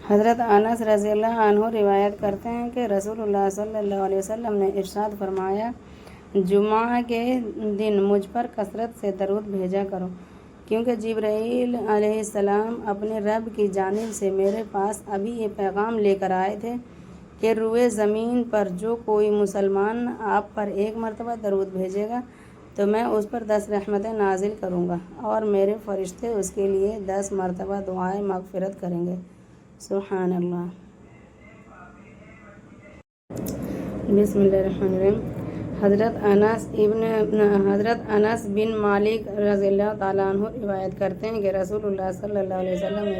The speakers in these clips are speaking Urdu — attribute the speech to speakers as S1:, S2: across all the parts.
S1: حضرت انس رضی اللہ عنہ روایت کرتے ہیں کہ رسول اللہ صلی اللہ علیہ وسلم نے ارشاد فرمایا، جمعہ کے دن مجھ پر کثرت سے درود بھیجا کرو، کیونکہ جبرائیل علیہ السلام اپنے رب کی جانب سے میرے پاس ابھی یہ پیغام لے کر آئے تھے کہ روئے زمین پر جو کوئی مسلمان آپ پر ایک مرتبہ درود بھیجے گا تو میں اس پر 10 رحمتیں نازل کروں گا اور میرے فرشتے اس کے لیے 10 مرتبہ دعائے مغفرت کریں گے۔ سبحان اللہ۔ بسم اللہ الرحمن الرحیم۔ حضرت انس بن مالک رضی اللہ تعالیٰ عنہ روایت کرتے ہیں کہ رسول اللہ صلی اللہ علیہ وسلم نے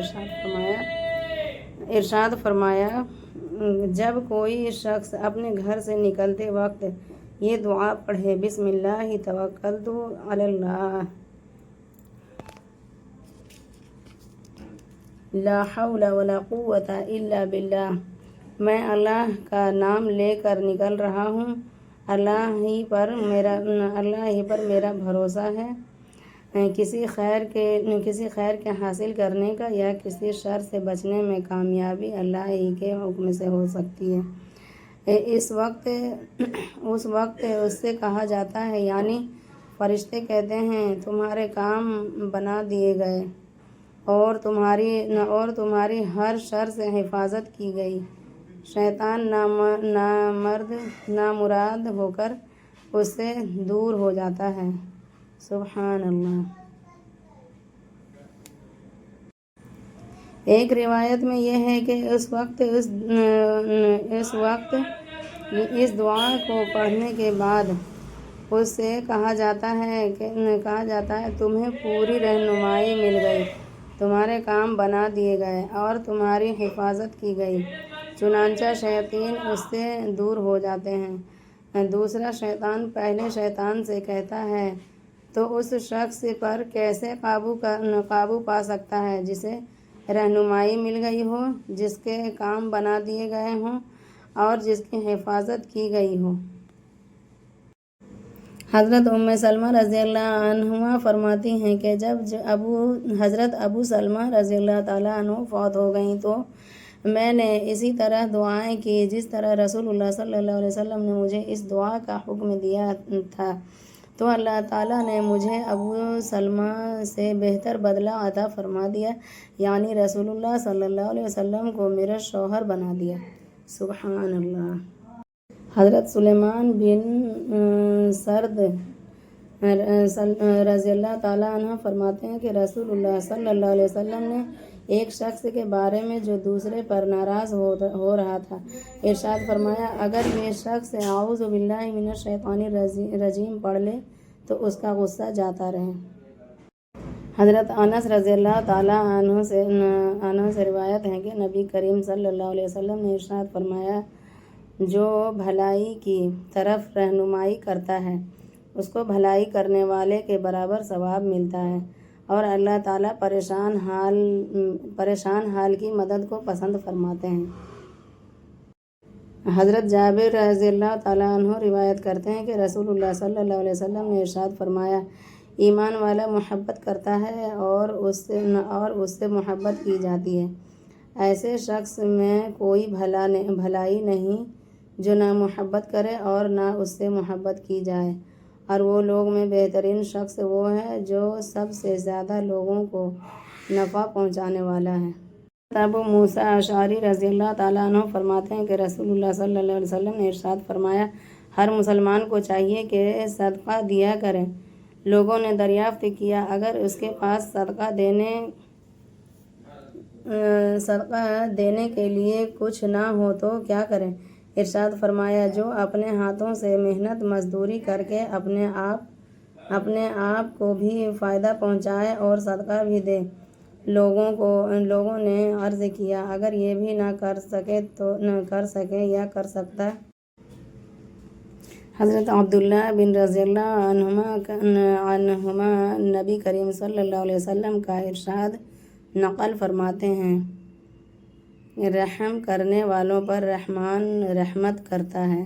S1: ارشاد فرمایا، جب کوئی شخص اپنے گھر سے نکلتے وقت یہ دعا پڑھے، بسم اللہ توکلت علی اللہ، لا حول ولا قوۃ الا باللہ، میں اللہ کا نام لے کر نکل رہا ہوں، اللہ ہی پر میرا بھروسہ ہے، کسی خیر کے حاصل کرنے کا یا کسی شر سے بچنے میں کامیابی اللہ ہی کے حکم سے ہو سکتی ہے۔ اس وقت اس سے کہا جاتا ہے، یعنی فرشتے کہتے ہیں، تمہارے کام بنا دیے گئے اور تمہاری ہر شر سے حفاظت کی گئی، شیطان نامراد ہو کر اس سے دور ہو جاتا ہے۔ سبحان اللہ۔ ایک روایت میں یہ ہے کہ اس وقت اس دعا کو پڑھنے کے بعد اس سے کہا جاتا ہے تمہیں پوری رہنمائی مل گئی، تمہارے کام بنا دیے گئے اور تمہاری حفاظت کی گئی، چنانچہ شیاطین اس سے دور ہو جاتے ہیں۔ دوسرا شیطان پہلے شیطان سے کہتا ہے، تو اس شخص پر کیسے قابو پا سکتا ہے جسے رہنمائی مل گئی ہو، جس کے کام بنا دیے گئے ہوں اور جس کی حفاظت کی گئی ہو۔ حضرت سلمہ رضی اللہ عنہا فرماتی ہیں کہ جب حضرت ابو سلمہ رضی اللہ تعالیٰ عنہ فوت ہو گئیں تو میں نے اسی طرح دعائیں کی جس طرح رسول اللہ صلی اللہ علیہ وسلم نے مجھے اس دعا کا حکم دیا تھا، تو اللہ تعالیٰ نے مجھے ابو سلمہ سے بہتر بدلہ عطا فرما دیا، یعنی رسول اللہ صلی اللہ علیہ وسلم کو میرا شوہر بنا دیا۔ سبحان اللہ۔ حضرت سلیمان بن سرد رضی اللہ تعالیٰ عنہ فرماتے ہیں کہ رسول اللہ صلی اللہ علیہ وسلم نے ایک شخص کے بارے میں جو دوسرے پر ناراض ہو رہا تھا ارشاد فرمایا، اگر یہ شخص اعوذ باللہ من الشیطان الرجیم پڑھ لے تو اس کا غصہ جاتا رہے۔ حضرت انس رضی اللہ تعالیٰ عنہ سے روایت ہے کہ نبی کریم صلی اللہ علیہ وسلم نے ارشاد فرمایا، جو بھلائی کی طرف رہنمائی کرتا ہے اس کو بھلائی کرنے والے کے برابر ثواب ملتا ہے، اور اللہ تعالیٰ پریشان حال کی مدد کو پسند فرماتے ہیں۔ حضرت جابر رضی اللہ تعالیٰ عنہ روایت کرتے ہیں کہ رسول اللہ صلی اللہ علیہ وسلم نے ارشاد فرمایا، ایمان والا محبت کرتا ہے اور اس سے محبت کی جاتی ہے، ایسے شخص میں کوئی بھلائی نہیں جو نہ محبت کرے اور نہ اس سے محبت کی جائے، اور وہ لوگ میں بہترین شخص وہ ہے جو سب سے زیادہ لوگوں کو نفع پہنچانے والا ہے۔ ابو موسیٰ اشعری رضی اللہ تعالیٰ عنہ فرماتے ہیں کہ رسول اللہ صلی اللہ علیہ وسلم نے ارشاد فرمایا، ہر مسلمان کو چاہیے کہ صدقہ دیا کرے۔ لوگوں نے دریافت کیا، اگر اس کے پاس صدقہ دینے کے لیے کچھ نہ ہو تو کیا کرے؟ ارشاد فرمایا، جو اپنے ہاتھوں سے محنت مزدوری کر کے اپنے آپ کو بھی فائدہ پہنچائے اور صدقہ بھی دے۔ لوگوں نے عرض کیا، اگر یہ بھی نہ کر سکے یا کر سکتا؟ حضرت عبداللہ بن رضی اللہ عنہما نبی کریم صلی اللہ علیہ وسلم کا ارشاد نقل فرماتے ہیں، رحم کرنے والوں پر رحمان رحمت کرتا ہے،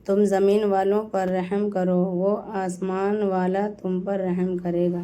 S1: تم زمین والوں پر رحم کرو، وہ آسمان والا تم پر رحم کرے گا۔